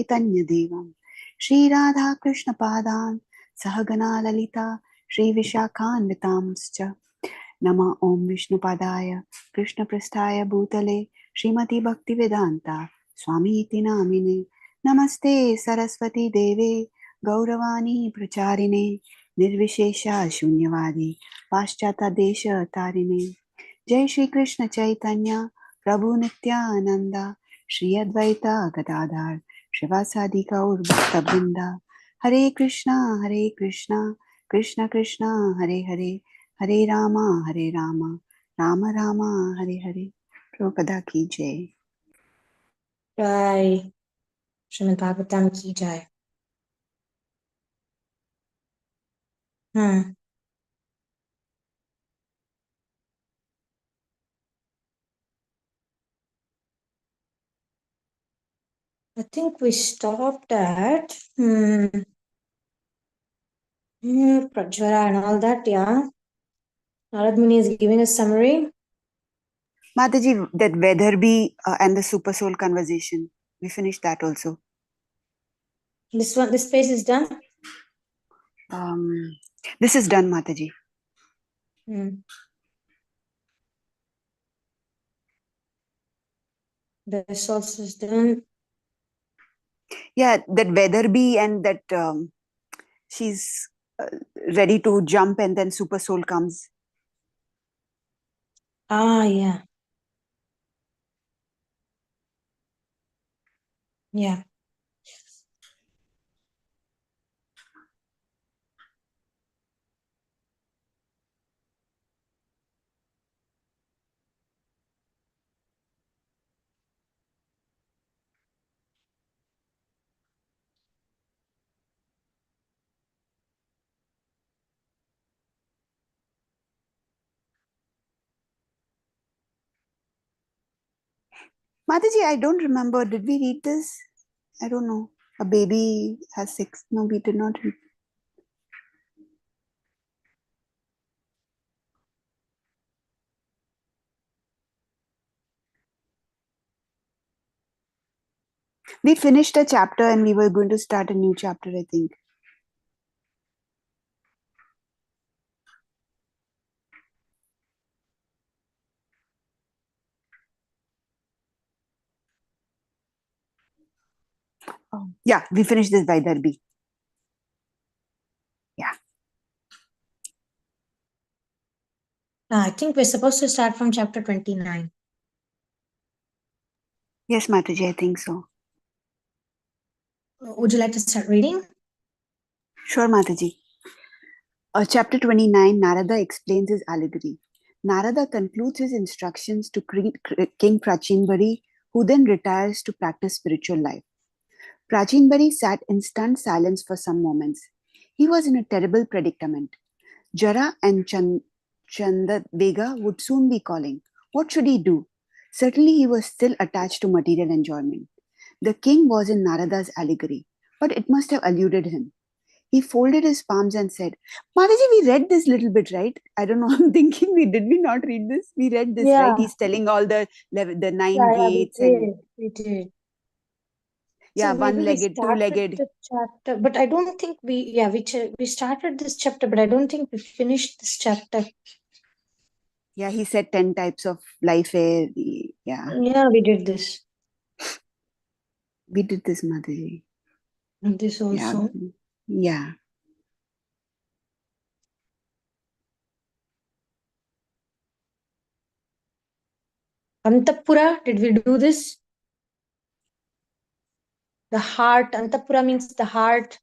Chaitanya Devam Shri Radha Krishna Padan Sahagana Lalita Shri Vishakhan Vitamscha Nama Om Vishnu Padaya Krishna Prasthaya Bhutale Srimati Bhakti Vedanta Swami Iti Namine Namaste Saraswati Deve Gauravani Pracharine Nirvishesha Shunyavadi Paschata Desha Tarine Jai Shri Krishna Chaitanya Prabhu Nityananda Shri Advaita Gadadhar Shivasadi Gaur Bhaktabinda Hare Krishna Krishna Krishna Hare Hare Hare Rama Rama Rama Hare Hare. Prabhupada ki jai. Jai. Srimad Bhagavatam ki jai. I think we stopped at Prajvara and all that, yeah. Narad Muni is giving a summary. Mataji, that Weatherby and the Super Soul conversation, we finished that also. This page is done? This is done, Mataji. This also is done. Yeah, that Weatherby and that she's ready to jump and then Super Soul comes. Yeah. Yeah. Mataji, I don't remember. Did we read this? I don't know. A baby has 6. No, we did not read. We finished a chapter and we were going to start a new chapter, I think. Yeah, we finished this by Darby. Yeah. I think we're supposed to start from chapter 29. Yes, Mataji, I think so. Would you like to start reading? Sure, Mataji. Chapter 29, Narada explains his allegory. Narada concludes his instructions to King Prachinbari, who then retires to practice spiritual life. Prachinbari sat in stunned silence for some moments. He was in a terrible predicament. Jara and Chandabega would soon be calling. What should he do? Certainly he was still attached to material enjoyment. The king was in Narada's allegory, but it must have eluded him. He folded his palms and said, Mataji, we read this little bit, right? I don't know. I'm thinking did we not read this? We read this, Yeah. right? He's telling all the 9 gates. We did. Yeah, so one-legged, two-legged. The chapter, but I don't think we started this chapter, but I don't think we finished this chapter. Yeah, he said 10 types of life air. Yeah. Yeah, we did this. We did this, Mataji. And this also. Yeah. Antapura, did we do this? The heart. Antapura means the heart.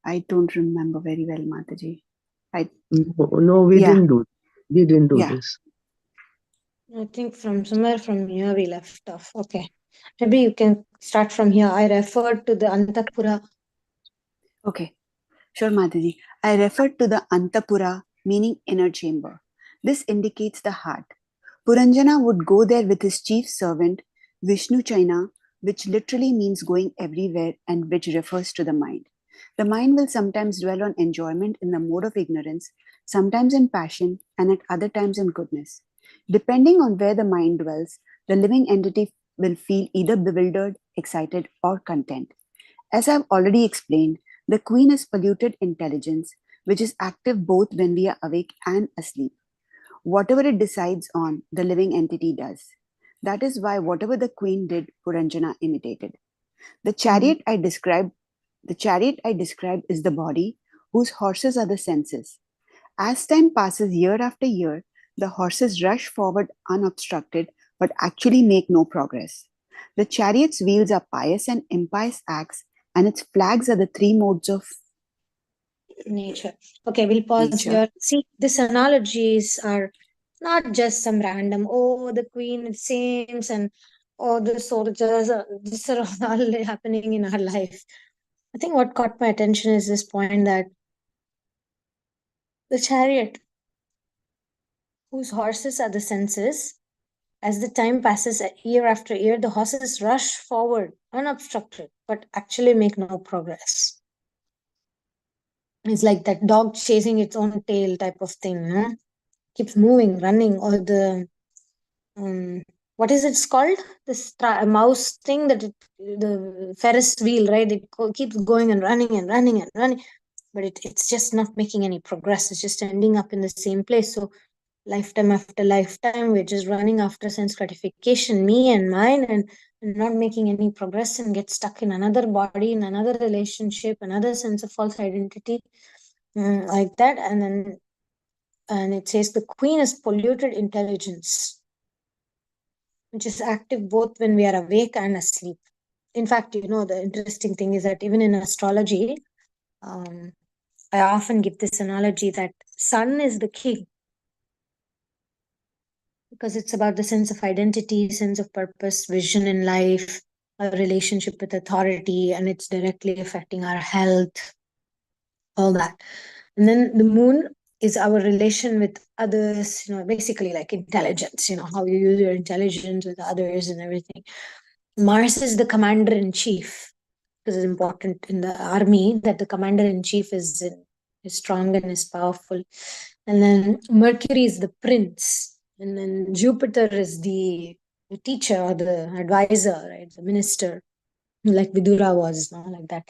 I don't remember very well, Mataji. No, we didn't do. We didn't do this. I think from somewhere from here we left off. Okay. Maybe you can start from here. I referred to the Antapura. Okay. Sure, Mataji. I referred to the Antapura, meaning inner chamber. This indicates the heart. Puranjana would go there with his chief servant, Vishnu Chaina, which literally means going everywhere and which refers to the mind. The mind will sometimes dwell on enjoyment in the mode of ignorance, sometimes in passion, and at other times in goodness. Depending on where the mind dwells, the living entity will feel either bewildered, excited, or content. As I've already explained, the queen is polluted intelligence, which is active both when we are awake and asleep. Whatever it decides on, the living entity does. That is why whatever the queen did, Puranjana imitated. The chariot I described, the chariot I described is the body, whose horses are the senses. As time passes year after year, the horses rush forward unobstructed but actually make no progress. The chariot's wheels are pious and impious acts, and its flags are the three modes of nature. Okay, we'll pause nature. here. See, these analogies are not just some random, oh, the queen, it seems, and oh, the soldiers, this are all happening in our life. I think what caught my attention is this point that the chariot, whose horses are the senses, as the time passes year after year, the horses rush forward unobstructed, but actually make no progress. It's like that dog chasing its own tail type of thing, no? Keeps moving, running, or the what is it called? This mouse thing that the Ferris wheel, right? It keeps going and running and running and running, but it's just not making any progress. It's just ending up in the same place. So lifetime after lifetime, we're just running after sense gratification, me and mine, and not making any progress, and get stuck in another body, in another relationship, another sense of false identity, like that. And it says the queen is polluted intelligence, which is active both when we are awake and asleep. In fact, the interesting thing is that even in astrology, um, I often give this analogy that sun is the king, because it's about the sense of identity, sense of purpose, vision in life, our relationship with authority, and it's directly affecting our health, all that. And then the moon is our relation with others, basically like intelligence, how you use your intelligence with others and everything. Mars is the commander in chief, because it's important in the army that the commander in chief is strong and is powerful. And then Mercury is the prince, and then Jupiter is the teacher or the advisor, right? The minister, like Vidura was, like that.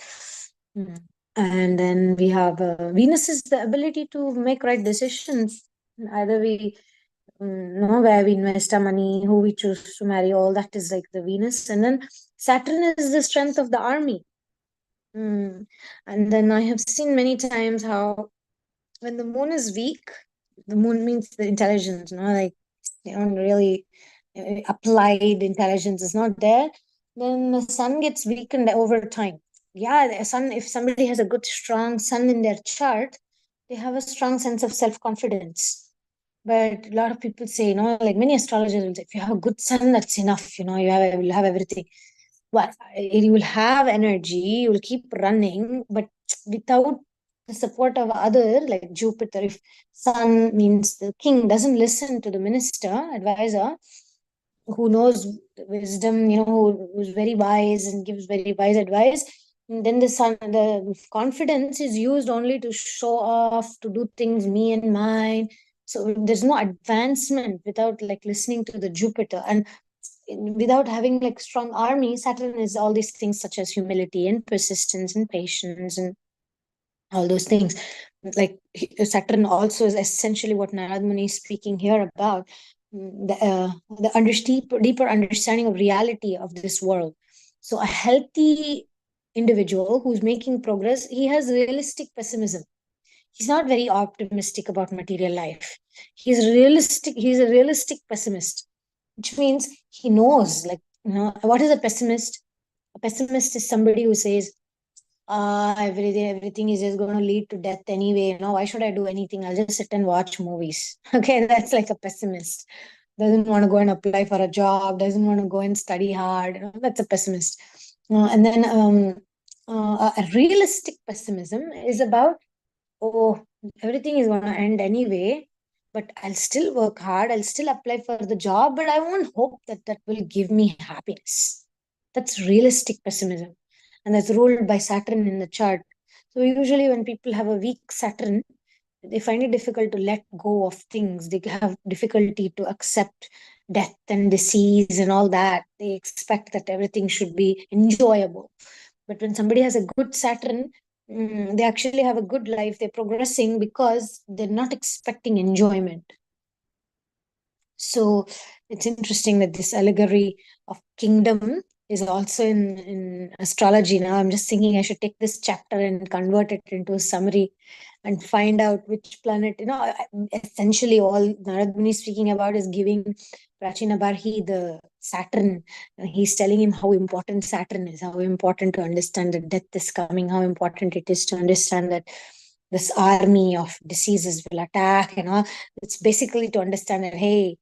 And then we have Venus is the ability to make right decisions. Either we know where we invest our money, who we choose to marry, all that is like the Venus. And then Saturn is the strength of the army. And then I have seen many times how when the moon is weak, the moon means the intelligence, like they don't really applied intelligence is not there, then the sun gets weakened over time. Yeah, the sun, if somebody has a good strong sun in their chart, they have a strong sense of self-confidence. But a lot of people say, like many astrologers will say, if you have a good sun, that's enough, you'll have everything. Well, you will have energy, you will keep running, but without the support of other, like Jupiter, if sun means the king doesn't listen to the minister, advisor, who knows wisdom, who's very wise and gives very wise advice, and then the confidence is used only to show off, to do things me and mine. So there's no advancement without like listening to the Jupiter. And without having like strong army, Saturn is all these things such as humility and persistence and patience and all those things. Like Saturn also is essentially what Narad Muni is speaking here about, the deeper understanding of reality of this world. So a healthy individual who's making progress, he has realistic pessimism. He's not very optimistic about material life. He's a realistic pessimist, which means he knows, like, what is a pessimist? A pessimist is somebody who says, everything is just going to lead to death anyway. Why should I do anything? I'll just sit and watch movies. Okay, that's like a pessimist. Doesn't want to go and apply for a job, doesn't want to go and study hard. That's a pessimist. And then a realistic pessimism is about, oh, everything is going to end anyway, but I'll still work hard, I'll still apply for the job, but I won't hope that that will give me happiness. That's realistic pessimism, and that's ruled by Saturn in the chart. So usually when people have a weak Saturn, They find it difficult to let go of things. They have difficulty to accept death and disease and all that. They expect that everything should be enjoyable. But when somebody has a good Saturn, they actually have a good life. They're progressing because they're not expecting enjoyment. So it's interesting that this allegory of kingdom is also in astrology. Now I'm just thinking I should take this chapter and convert it into a summary and find out which planet, essentially all Narad Muni is speaking about is giving Prachina Barhi the Saturn. He's telling him how important Saturn is, how important to understand that death is coming, how important it is to understand that this army of diseases will attack and all. It's basically to understand that, hey,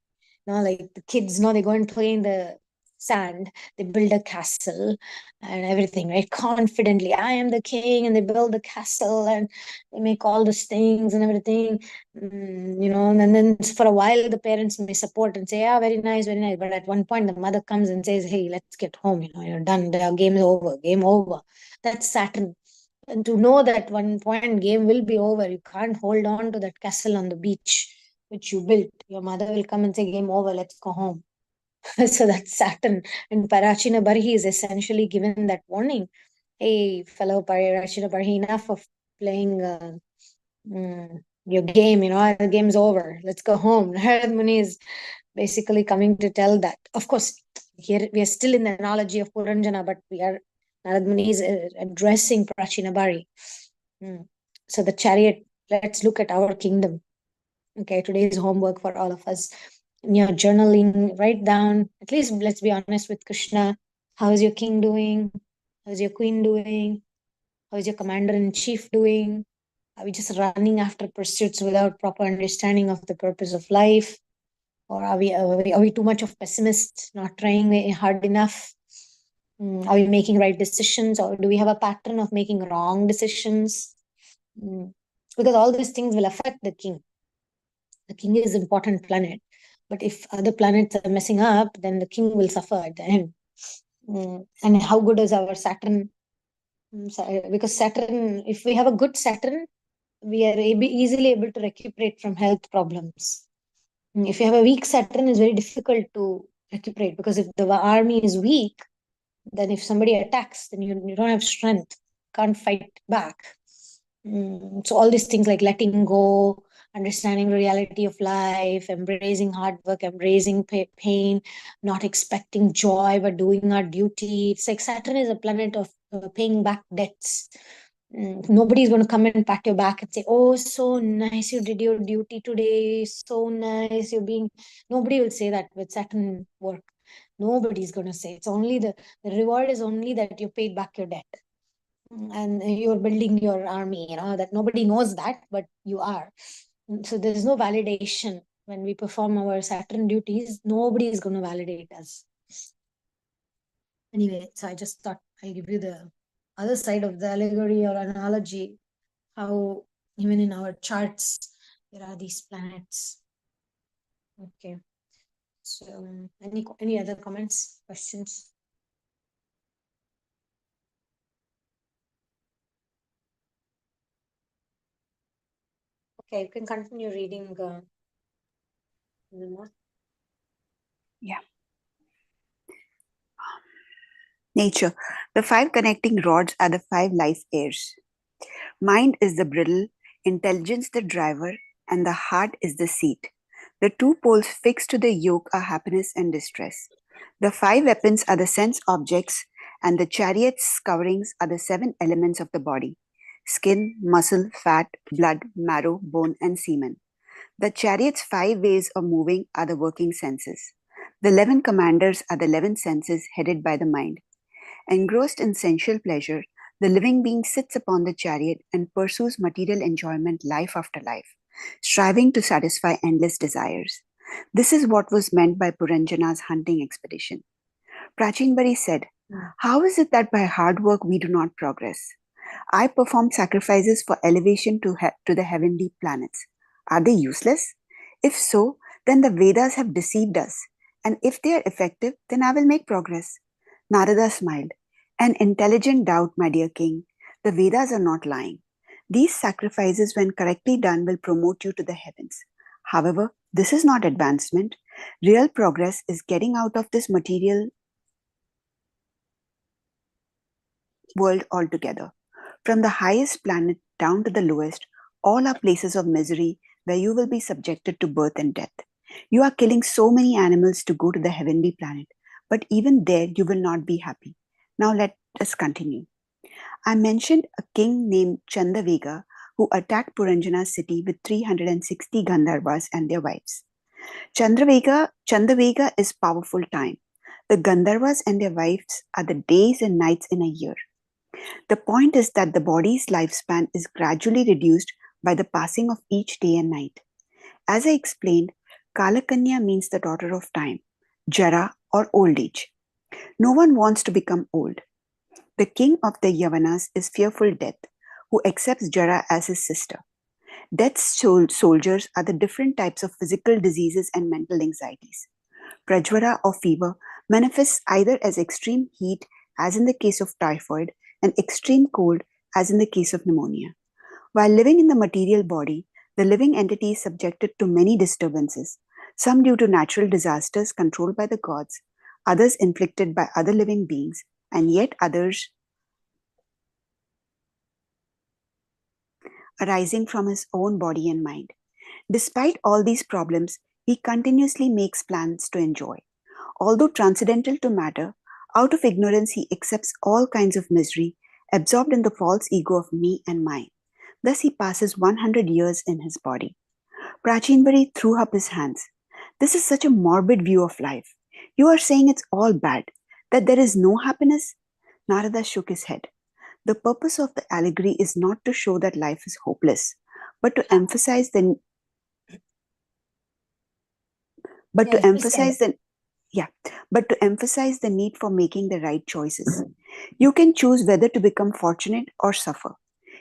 like the kids, they go and play in the sand, they build a castle and everything, right? Confidently, I am the king, and they build the castle and they make all these things and everything, and then for a while the parents may support and say, yeah, very nice, very nice. But at one point the mother comes and says, hey, let's get home, you're done, the game is over, game over. That's Saturn. And to know that one point game will be over, you can't hold on to that castle on the beach which you built. Your mother will come and say, game over, let's go home. So that's Saturn. And Parachina Barhi is essentially given that warning. Hey, fellow Parachina Barhi, enough of playing your game, the game's over. Let's go home. Narad Muni is basically coming to tell that. Of course, here we are still in the analogy of Puranjana, but Narad Muni is addressing Prachina Bari. So the chariot, let's look at our kingdom. Okay, today's homework for all of us. In your journaling, write down, at least let's be honest with Krishna. How is your king doing? How is your queen doing? How is your commander-in-chief doing? Are we just running after pursuits without proper understanding of the purpose of life? Or are we too much of pessimists, not trying hard enough? Are we making right decisions, or do we have a pattern of making wrong decisions? Because all these things will affect the king. The king is an important planet, but if other planets are messing up, then the king will suffer at the end. And how good is our Saturn? Because Saturn, if we have a good Saturn, we are easily able to recuperate from health problems. If you have a weak Saturn, it's very difficult to recuperate, because if the army is weak, then if somebody attacks, then you don't have strength, can't fight back. So all these things like letting go, understanding the reality of life, embracing hard work, embracing pain, not expecting joy but doing our duty. It's like Saturn is a planet of paying back debts. Nobody's going to come and pat your back and say, oh, so nice, you did your duty today, so nice, nobody will say that with Saturn work. Nobody's going to say. It's only the reward is only that you paid back your debt and you're building your army, that nobody knows that, but you are. So there's no validation when we perform our Saturn duties. Nobody is going to validate us. Anyway, so I just thought I'll give you the other side of the allegory or analogy, how even in our charts there are these planets. Okay, so any other comments, questions? Okay, you can continue reading. Yeah. Nature. The 5 connecting rods are the 5 life airs. Mind is the bridle, intelligence the driver, and the heart is the seat. The 2 poles fixed to the yoke are happiness and distress. The 5 weapons are the sense objects, and the chariot's coverings are the 7 elements of the body: skin, muscle, fat, blood, marrow, bone, and semen. The chariot's 5 ways of moving are the working senses. The 11 commanders are the 11 senses headed by the mind. Engrossed in sensual pleasure, the living being sits upon the chariot and pursues material enjoyment life after life, striving to satisfy endless desires. This is what was meant by Puranjana's hunting expedition. Prachinbari said, how is it that by hard work we do not progress? I perform sacrifices for elevation to the heavenly planets. Are they useless? If so, then the Vedas have deceived us. And if they are effective, then I will make progress. Narada smiled. An intelligent doubt, my dear king. The Vedas are not lying. These sacrifices, when correctly done, will promote you to the heavens. However, this is not advancement. Real progress is getting out of this material world altogether. From the highest planet down to the lowest, all are places of misery where you will be subjected to birth and death. You are killing so many animals to go to the heavenly planet, but even there you will not be happy. Now let us continue. I mentioned a king named Chandavega who attacked Puranjana's city with 360 Gandharvas and their wives. Chandavega is powerful time. The Gandharvas and their wives are the days and nights in a year. The point is that the body's lifespan is gradually reduced by the passing of each day and night. As I explained, Kalakanya means the daughter of time, Jara or old age. No one wants to become old. The king of the Yavanas is fearful death, who accepts Jara as his sister. Death's soldiers are the different types of physical diseases and mental anxieties. Prajvara or fever manifests either as extreme heat, as in the case of typhoid, and extreme cold, as in the case of pneumonia. While living in the material body, the living entity is subjected to many disturbances, some due to natural disasters controlled by the gods, others inflicted by other living beings, and yet others arising from his own body and mind. Despite all these problems, he continuously makes plans to enjoy. Although transcendental to matter, out of ignorance he accepts all kinds of misery, absorbed in the false ego of me and mine. Thus he passes 100 years in his body. Prachinbari threw up his hands. This is such a morbid view of life. You are saying it's all bad, that there is no happiness? Narada shook his head. The purpose of the allegory is not to show that life is hopeless, but to emphasize the but Yeah, to you said. emphasize the yeah, but to emphasize the need for making the right choices. You can choose whether to become fortunate or suffer.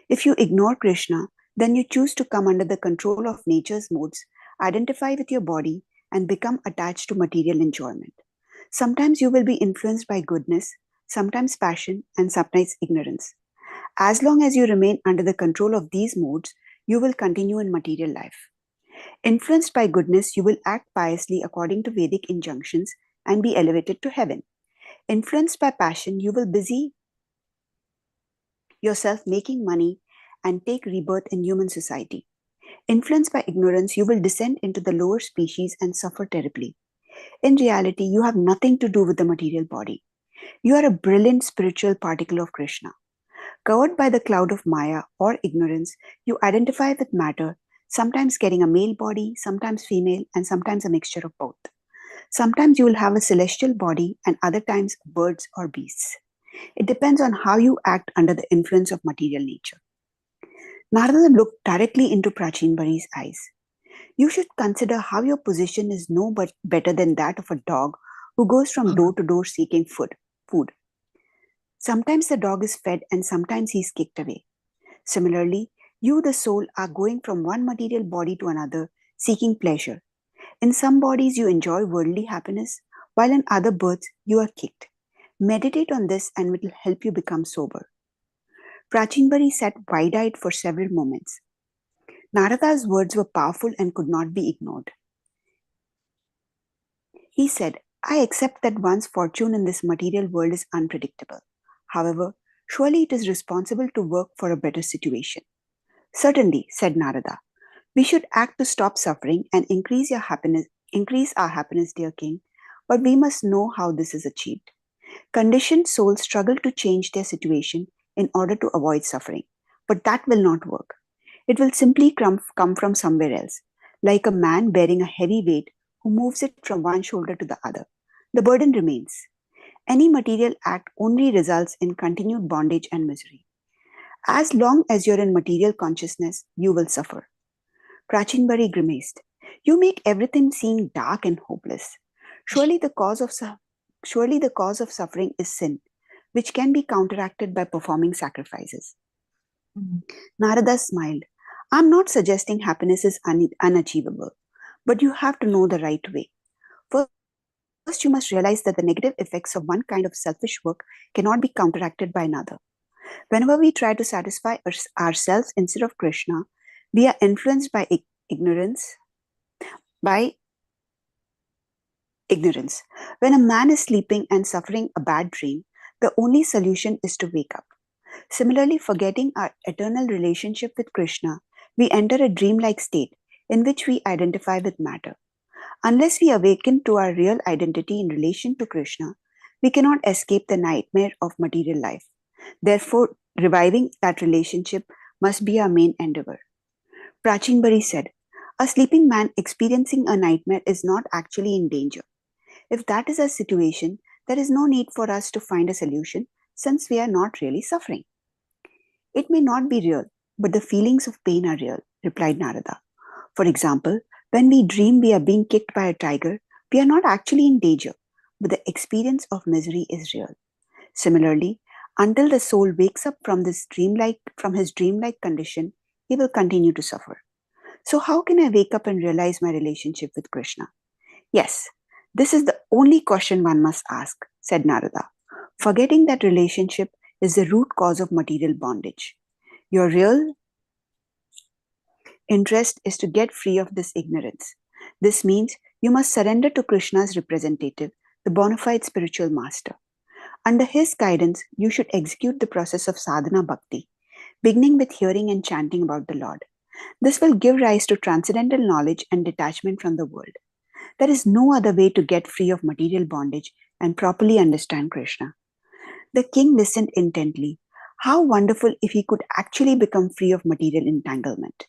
If you ignore Krishna, then you choose to come under the control of nature's modes, identify with your body, and become attached to material enjoyment. Sometimes you will be influenced by goodness, sometimes passion, and sometimes ignorance. As long as you remain under the control of these modes, you will continue in material life. Influenced by goodness, you will act piously according to Vedic injunctions and be elevated to heaven. Influenced by passion, you will busy yourself making money and take rebirth in human society. Influenced by ignorance, you will descend into the lower species and suffer terribly. In reality, you have nothing to do with the material body. You are a brilliant spiritual particle of Krishna. Covered by the cloud of Maya or ignorance, you identify with matter, sometimes getting a male body, sometimes female, and sometimes a mixture of both. Sometimes you will have a celestial body, and other times birds or beasts. It depends on how you act under the influence of material nature. Narada looked directly into Prachinbari's eyes. You should consider how your position is no but better than that of a dog who goes from door to door seeking food. Sometimes the dog is fed and sometimes he is kicked away. Similarly, you, the soul, are going from one material body to another seeking pleasure. In some bodies, you enjoy worldly happiness, while in other births, you are kicked. Meditate on this and it will help you become sober. Prachinbari sat wide eyed for several moments. Narada's words were powerful and could not be ignored. He said, I accept that one's fortune in this material world is unpredictable. However, surely it is responsible to work for a better situation. Certainly, said Narada. We should act to stop suffering and increase our happiness, dear king, but we must know how this is achieved. Conditioned souls struggle to change their situation in order to avoid suffering, but that will not work. It will simply come from somewhere else, like a man bearing a heavy weight who moves it from one shoulder to the other. The burden remains. Any material act only results in continued bondage and misery. As long as you're in material consciousness, you will suffer. Prachinbari grimaced. You make everything seem dark and hopeless. Surely the cause of suffering is sin, which can be counteracted by performing sacrifices. Narada smiled. I'm not suggesting happiness is unachievable, but you have to know the right way. First, you must realize that the negative effects of one kind of selfish work cannot be counteracted by another. Whenever we try to satisfy ourselves instead of Krishna, we are influenced by ignorance. By ignorance. When a man is sleeping and suffering a bad dream, the only solution is to wake up. Similarly, forgetting our eternal relationship with Krishna, we enter a dreamlike state in which we identify with matter. Unless we awaken to our real identity in relation to Krishna, we cannot escape the nightmare of material life. Therefore, reviving that relationship must be our main endeavor. Prachin Bari said, "A sleeping man experiencing a nightmare is not actually in danger. If that is our situation, there is no need for us to find a solution since we are not really suffering." "It may not be real, but the feelings of pain are real," replied Narada. "For example, when we dream we are being kicked by a tiger, we are not actually in danger, but the experience of misery is real. Similarly, until the soul wakes up from his dreamlike condition, he will continue to suffer. So how can I wake up and realize my relationship with Krishna?" "Yes, this is the only question one must ask," said Narada. "Forgetting that relationship is the root cause of material bondage. Your real interest is to get free of this ignorance. This means you must surrender to Krishna's representative, the bona fide spiritual master. Under his guidance, you should execute the process of sadhana bhakti, beginning with hearing and chanting about the Lord. This will give rise to transcendental knowledge and detachment from the world. There is no other way to get free of material bondage and properly understand Krishna." The king listened intently. How wonderful if he could actually become free of material entanglement.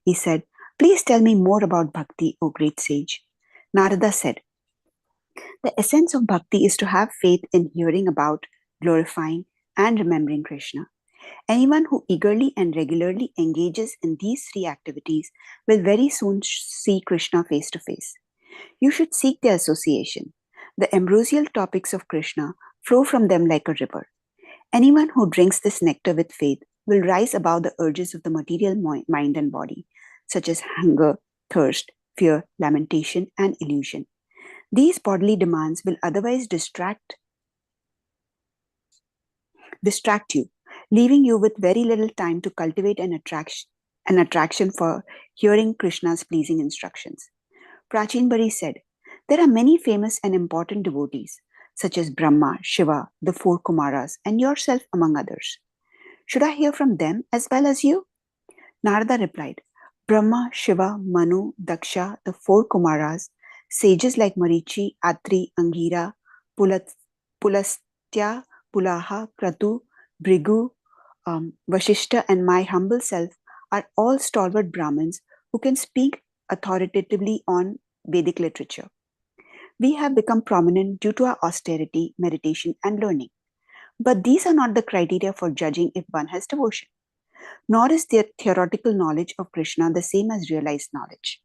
He said, "Please tell me more about bhakti, O great sage." Narada said, "The essence of bhakti is to have faith in hearing about, glorifying, and remembering Krishna. Anyone who eagerly and regularly engages in these three activities will very soon see Krishna face to face. You should seek their association. The ambrosial topics of Krishna flow from them like a river. Anyone who drinks this nectar with faith will rise above the urges of the material mind and body, such as hunger, thirst, fear, lamentation, and illusion. These bodily demands will otherwise distract you, leaving you with very little time to cultivate an attraction for hearing Krishna's pleasing instructions." Prachin Bari said, "There are many famous and important devotees, such as Brahma, Shiva, the four Kumaras, and yourself among others. Should I hear from them as well as you?" Narada replied, "Brahma, Shiva, Manu, Daksha, the four Kumaras, sages like Marichi, Atri, Angira, Pulastya, Pulaha, Kratu, Brigu, Vashishta, and my humble self are all stalwart Brahmins who can speak authoritatively on Vedic literature. We have become prominent due to our austerity, meditation, and learning. But these are not the criteria for judging if one has devotion. Nor is their theoretical knowledge of Krishna the same as realized knowledge.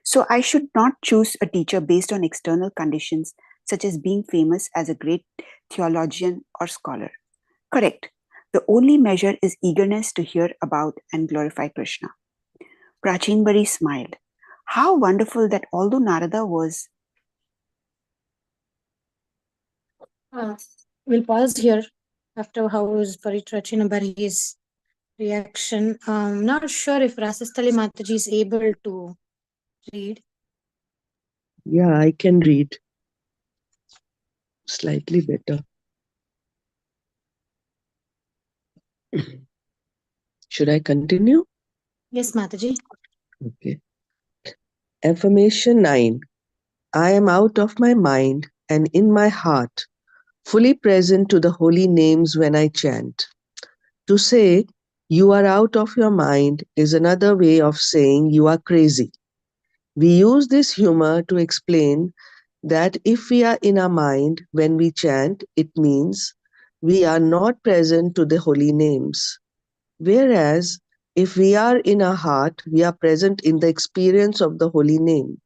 So I should not choose a teacher based on external conditions such as being famous as a great theologian or scholar. Correct. The only measure is eagerness to hear about and glorify Krishna." Prachin Bari smiled. How wonderful that although Narada was... We'll pause here after how was Paritrachinabari's reaction. Not sure if Rasastali Mataji is able to read. Yeah, I can read slightly better. Should I continue? Yes, Mataji. Okay. Affirmation 9. I am out of my mind and in my heart, fully present to the holy names when I chant. To say you are out of your mind is another way of saying you are crazy. We use this humor to explain that if we are in our mind when we chant, it means we are not present to the holy names. Whereas if we are in our heart, we are present in the experience of the holy name.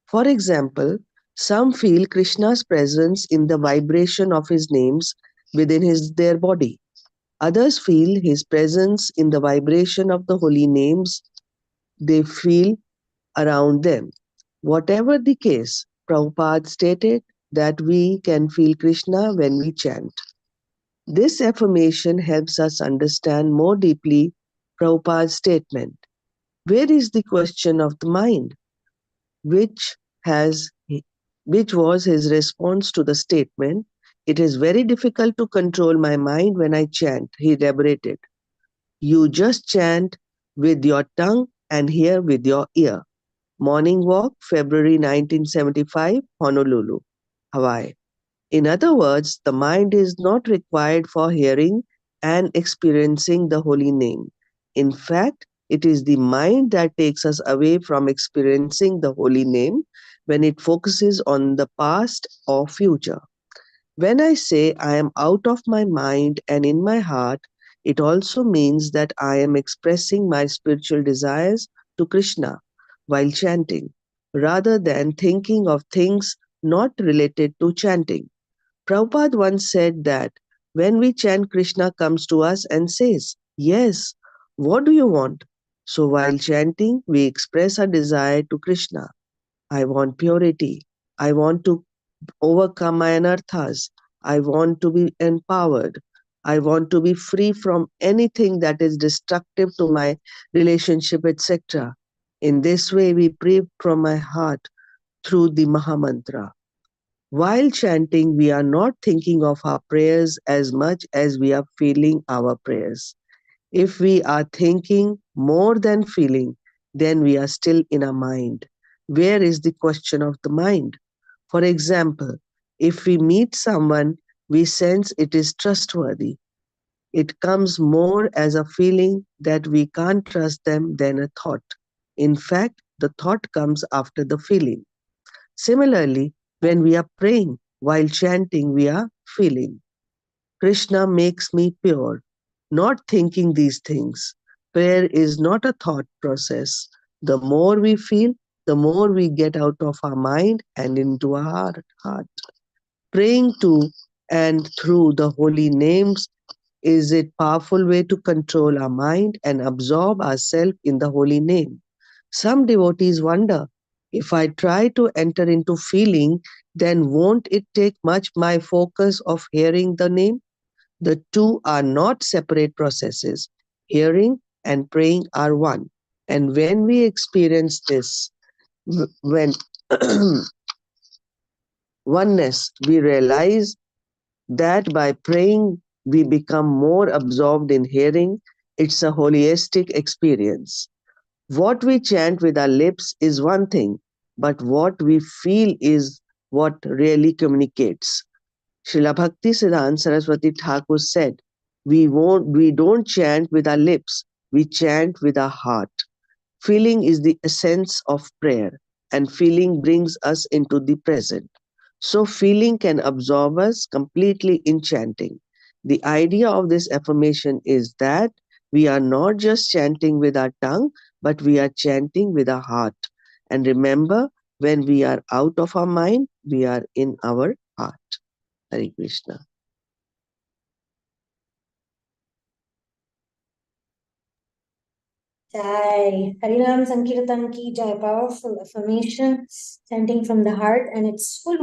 For example, some feel Krishna's presence in the vibration of his names within their body. Others feel his presence in the vibration of the holy names they feel around them. Whatever the case, Prabhupada stated that we can feel Krishna when we chant. This affirmation helps us understand more deeply Prabhupada's statement. Where is the question of the mind? Which has which was his response to the statement, "It is very difficult to control my mind when I chant," he elaborated. You just chant with your tongue and hear with your ear. Morning Walk, February 1975, Honolulu, Hawaii. In other words, the mind is not required for hearing and experiencing the holy name. In fact, it is the mind that takes us away from experiencing the holy name when it focuses on the past or future. When I say I am out of my mind and in my heart, it also means that I am expressing my spiritual desires to Krishna while chanting, rather than thinking of things not related to chanting. Prabhupada once said that when we chant, Krishna comes to us and says, "Yes, what do you want?" So while chanting, we express our desire to Krishna. I want purity. I want to overcome my anarthas. I want to be empowered. I want to be free from anything that is destructive to my relationship, etc. In this way, we pray from my heart through the Mahamantra. While chanting, we are not thinking of our prayers as much as we are feeling our prayers. If we are thinking more than feeling, then we are still in our mind. Where is the question of the mind? For example, if we meet someone we sense it is trustworthy, it comes more as a feeling that we can't trust them than a thought. In fact, the thought comes after the feeling. Similarly, when we are praying while chanting, we are feeling. Krishna makes me pure, not thinking these things. Prayer is not a thought process. The more we feel, the more we get out of our mind and into our heart. Praying to and through the holy names is a powerful way to control our mind and absorb ourselves in the holy name. Some devotees wonder, if I try to enter into feeling, then won't it take much my focus of hearing the name? The two are not separate processes. Hearing and praying are one. And when we experience this, when oneness, we realize that by praying we become more absorbed in hearing. It's a holistic experience. What we chant with our lips is one thing, but what we feel is what really communicates. Srila Bhakti Siddhanta Saraswati Thakur said, we don't chant with our lips, we chant with our heart. Feeling is the essence of prayer, and feeling brings us into the present. So, feeling can absorb us completely in chanting. The idea of this affirmation is that we are not just chanting with our tongue, but we are chanting with our heart. And remember, when we are out of our mind, we are in our heart. Hare Krishna. Jai. Harinam Sankirtan ki Jai. Powerful affirmation, chanting from the heart, and it's full